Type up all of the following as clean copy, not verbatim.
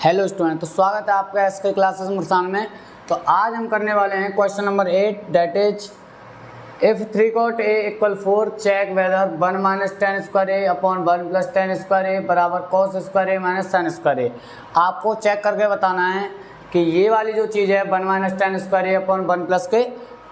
Hello student, तो स्वागत है आपका एसके क्लासेस मुरसान में। तो आज हम करने वाले हैं question number 8, that is if 3 cot a equal 4 check whether 1 minus tan square A upon 1 plus tan square A बराबर cos square A minus sine square A. आपको चेक करके बताना है कि ये वाली जो चीज़ है 1 minus tan square A upon 1 plus के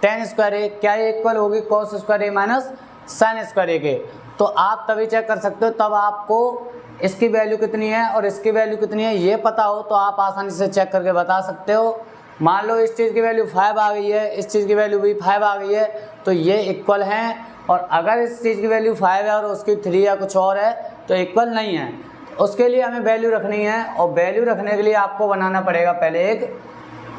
टेन स्क्वायर ए, क्या ये इक्वल होगी cos square A minus sine square ए के। तो आप तभी चेक कर सकते हो तब आपको इसकी वैल्यू कितनी है और इसकी वैल्यू कितनी है ये पता हो तो आप आसानी से चेक करके बता सकते हो। मान लो इस चीज़ की वैल्यू 5 आ गई है, इस चीज़ की वैल्यू भी 5 आ गई है, तो ये इक्वल हैं। और अगर इस चीज़ की वैल्यू 5 है और उसकी 3 या कुछ और है तो इक्वल नहीं है। उसके लिए हमें वैल्यू रखनी है और वैल्यू रखने के लिए आपको बनाना पड़ेगा पहले एक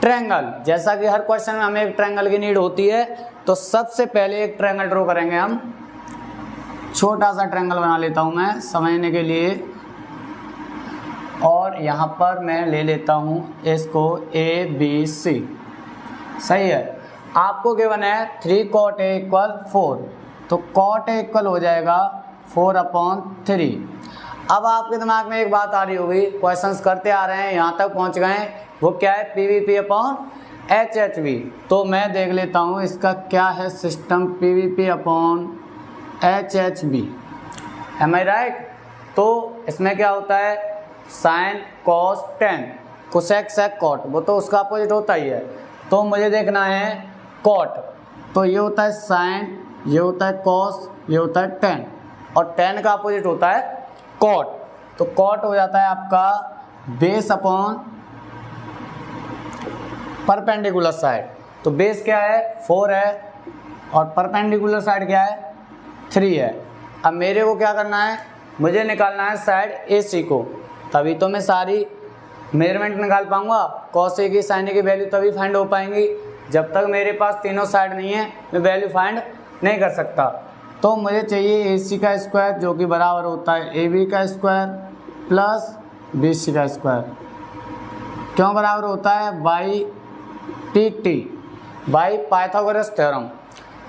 ट्रायंगल। जैसा कि हर क्वेश्चन में हमें एक ट्रायंगल की नीड होती है, तो सबसे पहले एक ट्रायंगल ड्रॉ करेंगे हम। छोटा सा ट्रायंगल बना लेता हूँ मैं समझने के लिए, और यहाँ पर मैं ले लेता हूँ इसको ABC। सही है। आपको गिवन है 3 cot a इक्वल 4, तो cot a इक्वल हो जाएगा 4/3। अब आपके दिमाग में एक बात आ रही होगी, क्वेश्चंस करते आ रहे हैं यहाँ तक पहुँच गए, वो क्या है PVP/HHV। तो मैं देख लेता हूँ इसका क्या है system, PVP/HHV। M I right. तो इसमें क्या होता है sine cos tan, cosec sec cot, वो तो उसका अपोजिट होता ही है। तो मुझे देखना है कॉट, तो ये होता है साइन, ये होता है कॉस, ये होता है टेन, और टेन का अपोजिट होता है कॉट। तो कॉट हो जाता है आपका बेस अपॉन परपेंडिकुलर साइड। तो बेस क्या है 4 है और परपेंडिकुलर साइड क्या है 3 है। अब मेरे को क्या करना है, मुझे निकालना है साइड AC को, तभी तो मैं सारी मेजरमेंट निकाल पाऊंगा। कॉस ए की साइन ए की वैल्यू तभी फाइंड हो पाएंगी, जब तक मेरे पास तीनों साइड नहीं है मैं वैल्यू फाइंड नहीं कर सकता। तो मुझे चाहिए AC का स्क्वायर जो कि बराबर होता है AB का स्क्वायर प्लस BC का स्क्वायर। क्यों बराबर होता है, by Pythagoras theorem.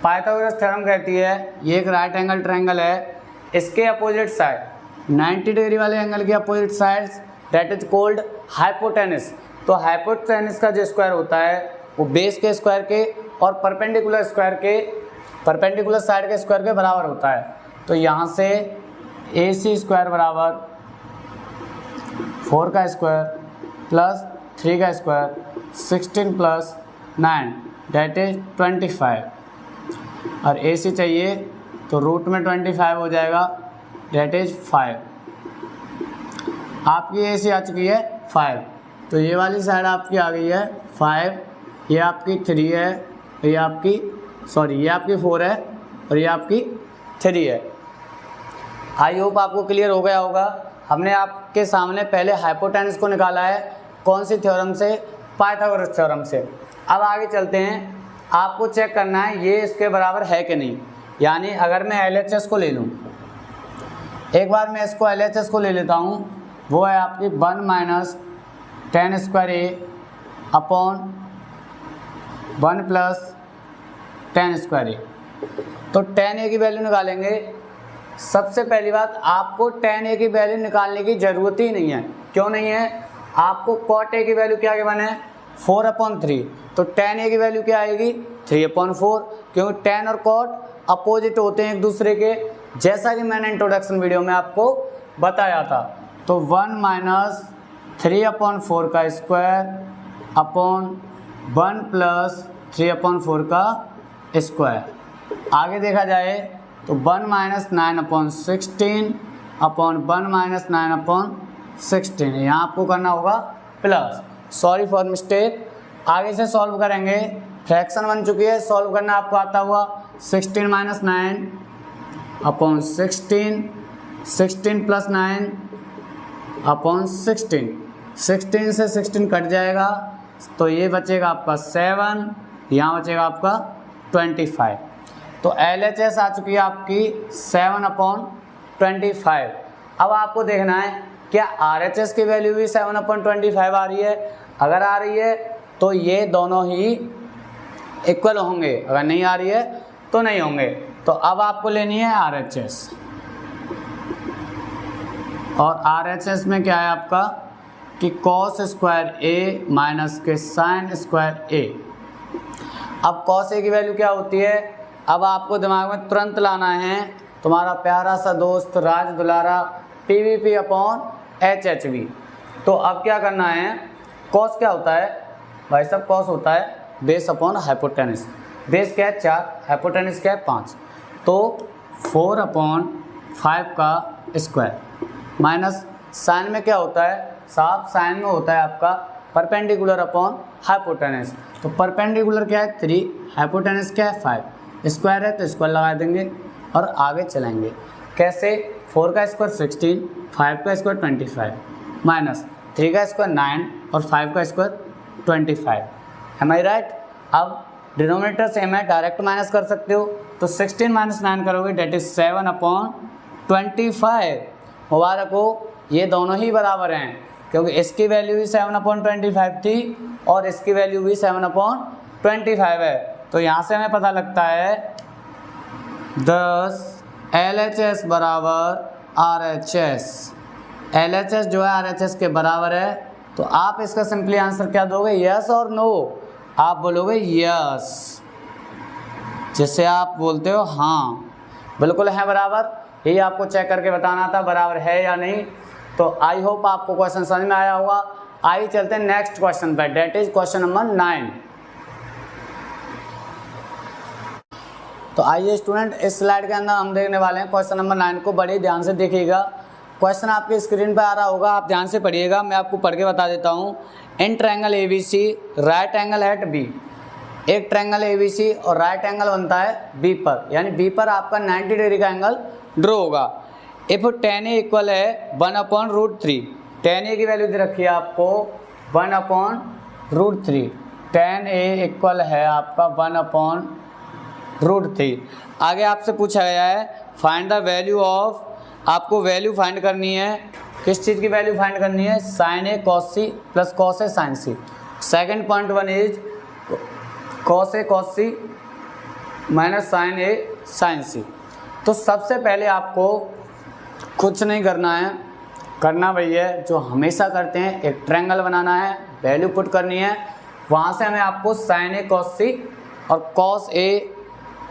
Pythagoras theorem कहती है ये एक राइट एंगल ट्रायंगल है, इसके अपोजिट साइड 90 डिग्री वाले एंगल की opposite sides that is called hypotenuse. तो हाइपोटेनस का जो स्क्वायर होता है वो बेस के स्क्वायर के और परपेंडिकुलर साइड के स्क्वायर के बराबर होता है। तो यहाँ से AC स्क्वायर बराबर 4 का स्क्वायर प्लस 3 का स्क्वायर 16 प्लस 9 दैट इज 25, और AC चाहिए तो रूट में 25 हो जाएगा दैट इज 5। आपकी AC आ चुकी है 5, तो ये वाली साइड आपकी आ गई है 5, ये आपकी 3 है, ये आपकी ये आपकी 4 है और ये आपकी 3 है। आई होप आपको क्लियर हो गया होगा। हमने आपके सामने पहले हाइपोटेनस को निकाला है, कौन सी थ्योरम से, पाइथागोरस थ्योरम से। अब आगे चलते हैं, आपको चेक करना है ये इसके बराबर है कि नहीं। यानी अगर मैं LHS को ले लूँ, एक बार मैं इसको LHS को ले लेता हूँ, वो है आपकी 1 minus tan square A upon 1 plus tan square ए। तो टेन ए की वैल्यू निकालेंगे। सबसे पहली बात, आपको टेन ए की वैल्यू निकालने की ज़रूरत ही नहीं है। क्यों नहीं है, आपको कॉट ए की वैल्यू क्या गिवन है 4/3, तो टेन ए की वैल्यू क्या आएगी 3/4, क्योंकि टेन और कॉट अपोजिट होते हैं एक दूसरे के, जैसा कि मैंने इंट्रोडक्शन वीडियो में आपको बताया था। तो 1 माइनस 3/4 का स्क्वायर अपॉन 1 प्लस 3/4 का स्क्वायर। आगे देखा जाए तो 1 माइनस 9/16 अपॉन 1 माइनस 9/16, यहाँ आपको करना होगा प्लस, सॉरी फॉर मिस्टेक। आगे से सॉल्व करेंगे, फ्रैक्शन बन चुकी है, सॉल्व करना आपको आता हुआ 16 माइनस 9/16, 16 प्लस 9/16, 16 से 16 कट जाएगा, तो ये बचेगा आपका 7, यहाँ बचेगा आपका 25। तो LHS आ चुकी है आपकी 7/25। अब आपको देखना है क्या RHS की वैल्यू भी 7/25 आ रही है। अगर आ रही है तो ये दोनों ही इक्वल होंगे, अगर नहीं आ रही है तो नहीं होंगे। तो अब आपको लेनी है RHS, और RHS में क्या है आपका कि कॉस स्क्वायर ए माइनस के साइन स्क्वायर ए। अब कॉस ए की वैल्यू क्या होती है, अब आपको दिमाग में तुरंत लाना है, तुम्हारा प्यारा सा दोस्त राज दुलारा PVP अपॉन HHV। तो अब क्या करना है, कॉस क्या होता है भाई साहब, कॉस होता है बेस अपॉन हाइपोटेनस। बेस क्या है 4, हाइपोटेनस क्या है 5, तो 4/5 का स्क्वायर माइनस साइन में क्या होता है साहब, साइन में होता है आपका परपेंडिकुलर अपॉन हाइपोटेनस। तो परपेंडिकुलर क्या है 3, हाइपोटेनस क्या है 5, स्क्वायर है तो स्क्वायर लगा देंगे और आगे चलेंगे। कैसे, 4 का स्क्वायर 16, 5 का स्क्वायर 25 माइनस 3 का स्क्वायर 9 और 5 का स्क्वायर 25। M I right. अब डिनोमिनेटर सेम है, डायरेक्ट माइनस कर सकते हो, तो 16 माइनस 9 करोगे डेट इज 7/25। मुबारक हो, ये दोनों ही बराबर हैं क्योंकि इसकी वैल्यू भी 7/25 थी और इसकी वैल्यू भी 7/25 है। तो यहाँ से हमें पता लगता है 10 LHS बराबर RHS। LHS जो है RHS के बराबर है। तो आप इसका सिंपली आंसर क्या दोगे, यस और नो। आप बोलोगे यस, जिससे आप बोलते हो हाँ बिल्कुल है बराबर। यही आपको चेक करके बताना था बराबर है या नहीं। तो आई होप आपको क्वेश्चन समझ में आया होगा। आइए चलते हैं नेक्स्ट क्वेश्चन पर, डेट इज क्वेश्चन नंबर 9। तो आइए स्टूडेंट, इस स्लाइड के अंदर हम देखने वाले हैं क्वेश्चन नंबर 9 को। बड़े ध्यान से देखिएगा, क्वेश्चन आपके स्क्रीन पर आ रहा होगा, आप ध्यान से पढ़िएगा। मैं आपको पढ़ के बता देता हूँ। In triangle ABC right angle at B, एक ट्रायंगल ABC और राइट एंगल बनता है B पर, यानी B पर आपका 90 डिग्री का एंगल ड्रॉ होगा। इफ tan A इक्वल है 1/√3, tan A की वैल्यू दे रखी है आपको 1/√3, tan A इक्वल है आपका 1/√3। आगे आपसे पूछा गया है फाइंड द वैल्यू ऑफ, आपको वैल्यू फाइंड करनी है, किस चीज़ की वैल्यू फाइंड करनी है, sin A cos C plus cos A sin C। Second point 1 is cos A cos C minus sin A sin C। तो सबसे पहले आपको कुछ नहीं करना है, करना वही है जो हमेशा करते हैं, एक ट्रायंगल बनाना है, वैल्यू पुट करनी है, वहाँ से हमें आपको sin A cos C और cos A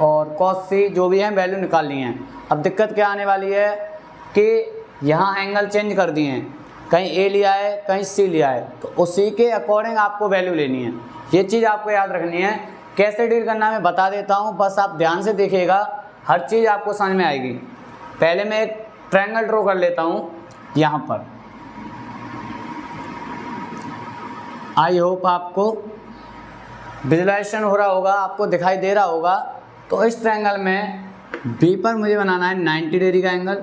और cos C जो भी हैं वैल्यू निकालनी है। अब दिक्कत क्या आने वाली है कि यहाँ एंगल चेंज कर दिए हैं, कहीं A लिया है कहीं C लिया है, तो उसी के अकॉर्डिंग आपको वैल्यू लेनी है। ये चीज़ आपको याद रखनी है। कैसे डील करना मैं बता देता हूँ, बस आप ध्यान से देखिएगा, हर चीज़ आपको समझ में आएगी। पहले मैं एक ट्रायंगल ड्रॉ कर लेता हूँ यहाँ पर। आई होप आपको विजुलाइजेशन हो रहा होगा, आपको दिखाई दे रहा होगा। तो इस ट्रायंगल में B पर मुझे बनाना है 90 डिग्री का एंगल।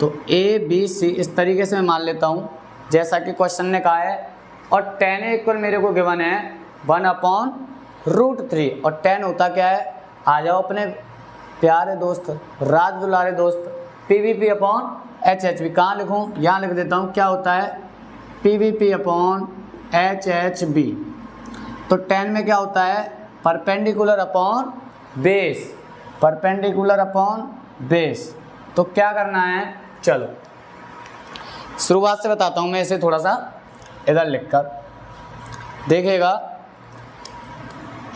तो ABC इस तरीके से मैं मान लेता हूँ जैसा कि क्वेश्चन ने कहा है, और tan A इक्वल मेरे को गिवन है 1/√3, और tan होता क्या है, आ जाओ अपने प्यारे दोस्त राज दुलारे दोस्त PVP अपॉन HHV। कहाँ लिखूँ, यहाँ लिख देता हूँ, क्या होता है PVP अपॉन HHV। तो tan में क्या होता है, perpendicular upon base, perpendicular upon base. तो क्या करना है, चलो शुरुआत से बताता हूँ मैं इसे थोड़ा सा इधर लिखकर देखिएगा।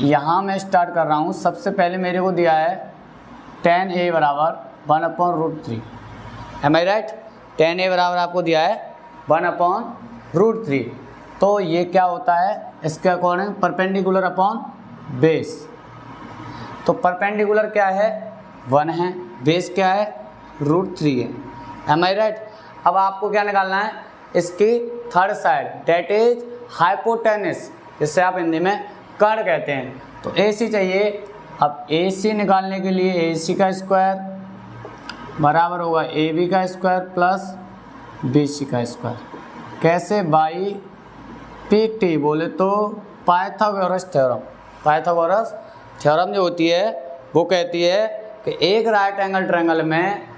यहाँ मैं स्टार्ट कर रहा हूँ। सबसे पहले मेरे को दिया है tan A बराबर 1/√3, am I right. tan A बराबर आपको दिया है 1/√3। तो ये क्या होता है, इसके अकॉर्डिंग परपेंडिकुलर अपॉन बेस। तो परपेंडिकुलर क्या है 1 है, बेस क्या है √3 है, एम आई राइट। अब आपको क्या निकालना है, इसकी third side that is hypotenuse, जिससे आप हिंदी में कर्ण कहते हैं। तो AC चाहिए। अब AC निकालने के लिए AC का स्क्वायर बराबर होगा AB का स्क्वायर प्लस BC का स्क्वायर। कैसे, बाई PT बोले तो पाइथागोरस थ्योरम। पाइथागोरस थ्योरम जो होती है वो कहती है कि एक राइट एंगल ट्रायंगल में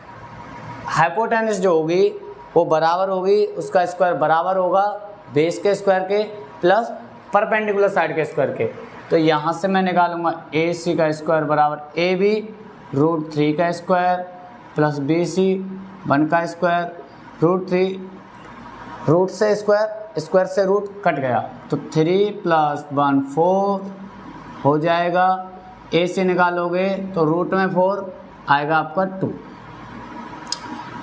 हाइपोटेनस जो होगी वो बराबर होगी, उसका स्क्वायर बराबर होगा बेस के स्क्वायर के प्लस परपेंडिकुलर साइड के स्क्वायर के। तो यहाँ से मैं निकालूंगा AC का स्क्वायर बराबर AB √3 का स्क्वायर प्लस BC 1 का स्क्वायर √3 रूट से स्क्वायर, स्क्वायर से रूट कट गया, तो 3 + 1 4 हो जाएगा। ए से निकालोगे तो रूट में 4 आएगा आपका 2।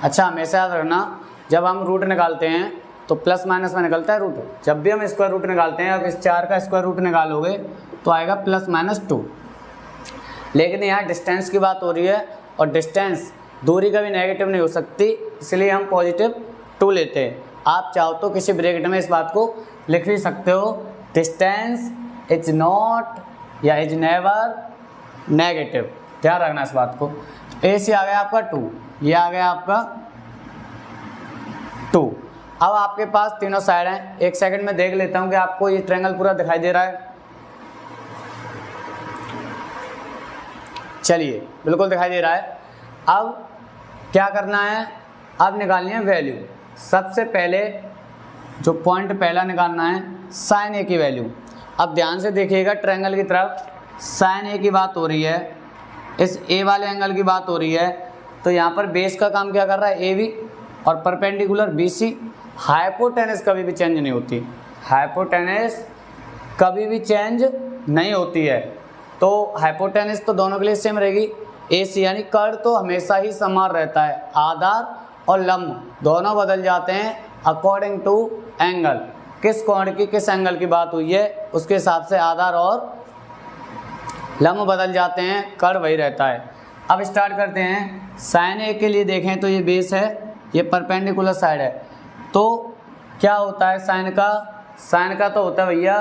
अच्छा हमेशा याद रखना, जब हम रूट निकालते हैं तो प्लस माइनस में निकलता है रूट। जब भी हम स्क्वायर रूट निकालते हैं, अब इस 4 का स्क्वायर रूट निकालोगे तो आएगा +-2। लेकिन यहाँ डिस्टेंस की बात हो रही है, और डिस्टेंस दूरी कभी नेगेटिव नहीं हो सकती, इसलिए हम +2 लेते हैं। आप चाहो तो किसी ब्रैकेट में इस बात को लिख भी सकते हो, डिस्टेंस इज नॉट या इज नेवर नेगेटिव। ध्यान रखना इस बात को। ए से आ गया आपका 2, ये आ गया आपका 2। अब आपके पास तीनों साइड हैं। एक सेकंड में देख लेता हूं कि आपको ये ट्रायंगल पूरा दिखाई दे रहा है। चलिए, बिल्कुल दिखाई दे रहा है। अब क्या करना है, अब निकालनी है वैल्यू। सबसे पहले जो पॉइंट पहला निकालना है sin a की वैल्यू। अब ध्यान से देखिएगा ट्रायंगल की तरफ, sin a की बात हो रही है, इस a वाले एंगल की बात हो रही है, तो यहाँ पर बेस का काम क्या कर रहा है AB, और परपेंडिकुलर BC। हाइपोटेनस कभी भी चेंज नहीं होती, हाइपोटेनस कभी भी चेंज नहीं होती है। तो हाइपोटेनस तो दोनों के लिए सेम रहेगी। AC यानी कर्व तो हमेशा ही समान रहता है, आधार और लंब दोनों बदल जाते हैं अकॉर्डिंग टू एंगल। किस कोण की किस एंगल की बात हुई है उसके हिसाब से आधार और लंब बदल जाते हैं, कर्व वही रहता है। अब स्टार्ट करते हैं। sin A के लिए देखें तो ये बेस है, ये परपेंडिकुलर साइड है, तो क्या होता है साइन का तो होता है भैया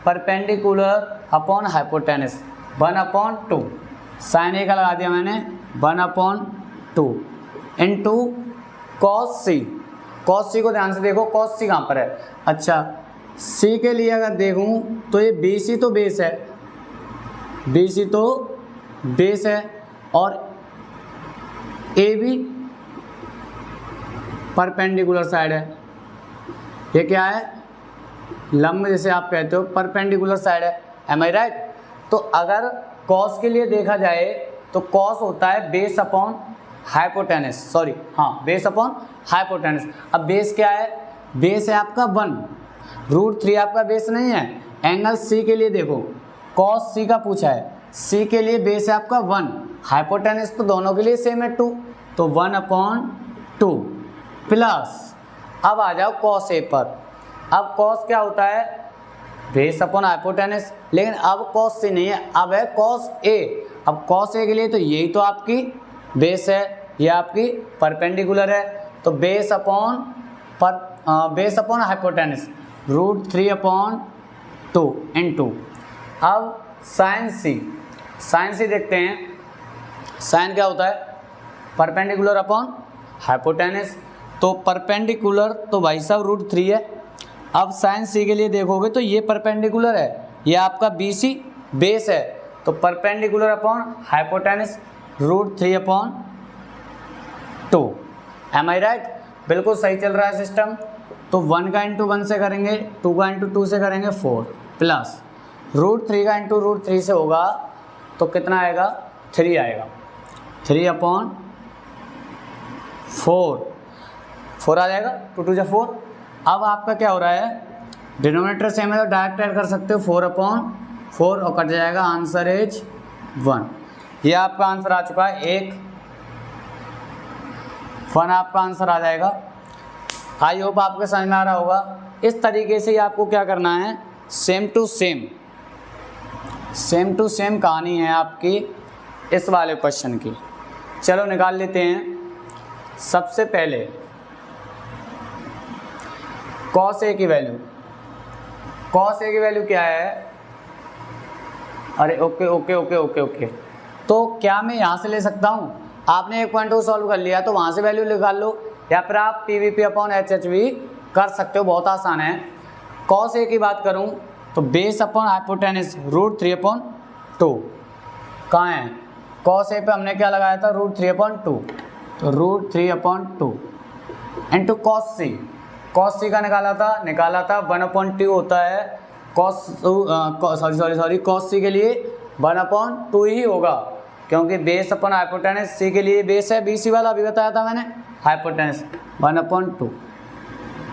perpendicular upon hypotenuse 1/2। sin A का लगा दिया मैंने 1/2 into cos C। cos C को ध्यान से देखो, cos C कहाँ पर है। अच्छा, C के लिए अगर देखूँ तो ये BC तो बेस है, BC तो बेस है, और AB परपेंडिकुलर साइड है। ये क्या है, लंब जिसे आप कहते हो, परपेंडिकुलर साइड है। M I right. तो अगर cos के लिए देखा जाए तो cos होता है बेस अपॉन हाइपोटेनस, सॉरी हाँ, बेस अपॉन हाइपोटेनस। अब बेस क्या है, बेस है आपका 1, √3 आपका बेस नहीं है। एंगल C के लिए देखो, cos C का पूछा है, C के लिए बेस है आपका 1, हाइपोटेनस तो दोनों के लिए सेम है 2, तो 1/2 प्लस। अब आ जाओ cos A पर। अब cos क्या होता है, बेस अपॉन हाइपोटेनस, लेकिन अब cos C नहीं है, अब है cos A। अब cos A के लिए तो यही तो आपकी बेस है, ये आपकी परपेंडिकुलर है, तो बेस अपॉन हाइपोटेनस √3/2 इंटू। अब sin C देखते हैं। sin क्या होता है, परपेंडिकुलर अपॉन हाइपोटेनस, तो परपेंडिकुलर तो भाई साहब √3 है। अब sin C के लिए देखोगे तो ये परपेंडिकुलर है, ये आपका BC बेस है, तो perpendicular upon hypotenuse √3/2। M I right. बिल्कुल सही चल रहा है सिस्टम। तो 1 का इंटू 1 से करेंगे, 2 का इंटू 2 से करेंगे 4, प्लस √3 का इंटू √3 से होगा तो कितना आएगा, 3 आएगा, 3/4 आ जाएगा, 2 2 4। अब आपका क्या हो रहा है, डिनोमिनेटर सेम है तो डायरेक्ट ऐड कर सकते हो, 4/4 और कट जाएगा, आंसर इज 1। ये आपका आंसर आ चुका है, 1 आपका आंसर आ जाएगा। आई होप आपके समझ में आ रहा होगा। इस तरीके से ही आपको क्या करना है, सेम टू सेम कहानी है आपकी इस वाले क्वेश्चन की। चलो निकाल लेते हैं। सबसे पहले cos A की वैल्यू, क्या है, अरे ओके। तो क्या मैं यहाँ से ले सकता हूँ, आपने 1.2 सॉल्व कर लिया तो वहाँ से वैल्यू निकाल लो, या फिर आप PVP/HH भी कर सकते हो, बहुत आसान है। cos A की बात करूँ तो बेस अपॉन हाइपोटेनस √3/2 कहाँ है, cos A पे हमने क्या लगाया था, √3/2, तो √3/2 इंटू cos C का निकाला था 1/2 होता है, cos C के लिए 1/2 ही होगा, क्योंकि बेस अपॉन हाइपोटेनस C के लिए बेस है BC वाला, अभी बताया था मैंने, हाइपोटेनस 1/2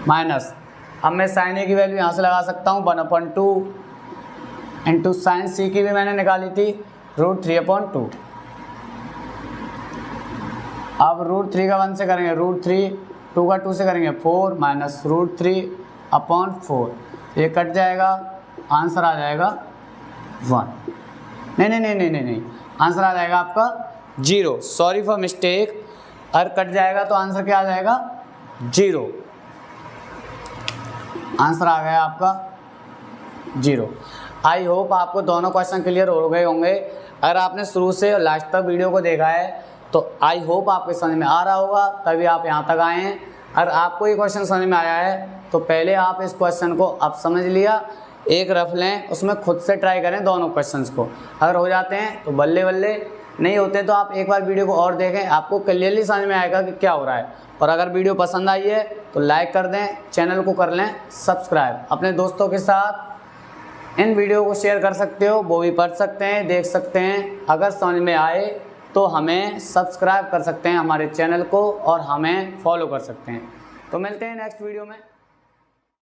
माइनस, अब मैं साइन ए की वैल्यू यहाँ से लगा सकता हूँ 1/2 इंटू साइन सी की भी मैंने निकाली थी √3/2। अब √3 का 1 से करेंगे √3, 2 का 2 से करेंगे 4 माइनस √3/4, ये कट जाएगा, आंसर आ जाएगा 1। नहीं, आंसर आ जाएगा आपका 0, सॉरी फॉर मिस्टेक। अगर कट जाएगा तो आंसर क्या आ जाएगा 0, आंसर आ गया आपका 0। आई होप आपको दोनों क्वेश्चन क्लियर हो गए होंगे। अगर आपने शुरू से लास्ट तक वीडियो को देखा है तो आई होप आपके समझ में आ रहा होगा, तभी आप यहाँ तक आए हैं। अगर आपको ये क्वेश्चन समझ में आया है तो पहले आप इस क्वेश्चन को अब समझ लिया, एक रफ लें, उसमें खुद से ट्राई करें दोनों क्वेश्चंस को। अगर हो जाते हैं तो बल्ले बल्ले, नहीं होते तो आप एक बार वीडियो को और देखें, आपको क्लियरली समझ में आएगा कि क्या हो रहा है। और अगर वीडियो पसंद आई है तो लाइक कर दें, चैनल को कर लें सब्सक्राइब। अपने दोस्तों के साथ इन वीडियो को शेयर कर सकते हो, वो भी पढ़ सकते हैं, देख सकते हैं। अगर समझ में आए तो हमें सब्सक्राइब कर सकते हैं हमारे चैनल को, और हमें फॉलो कर सकते हैं। तो मिलते हैं नेक्स्ट वीडियो में।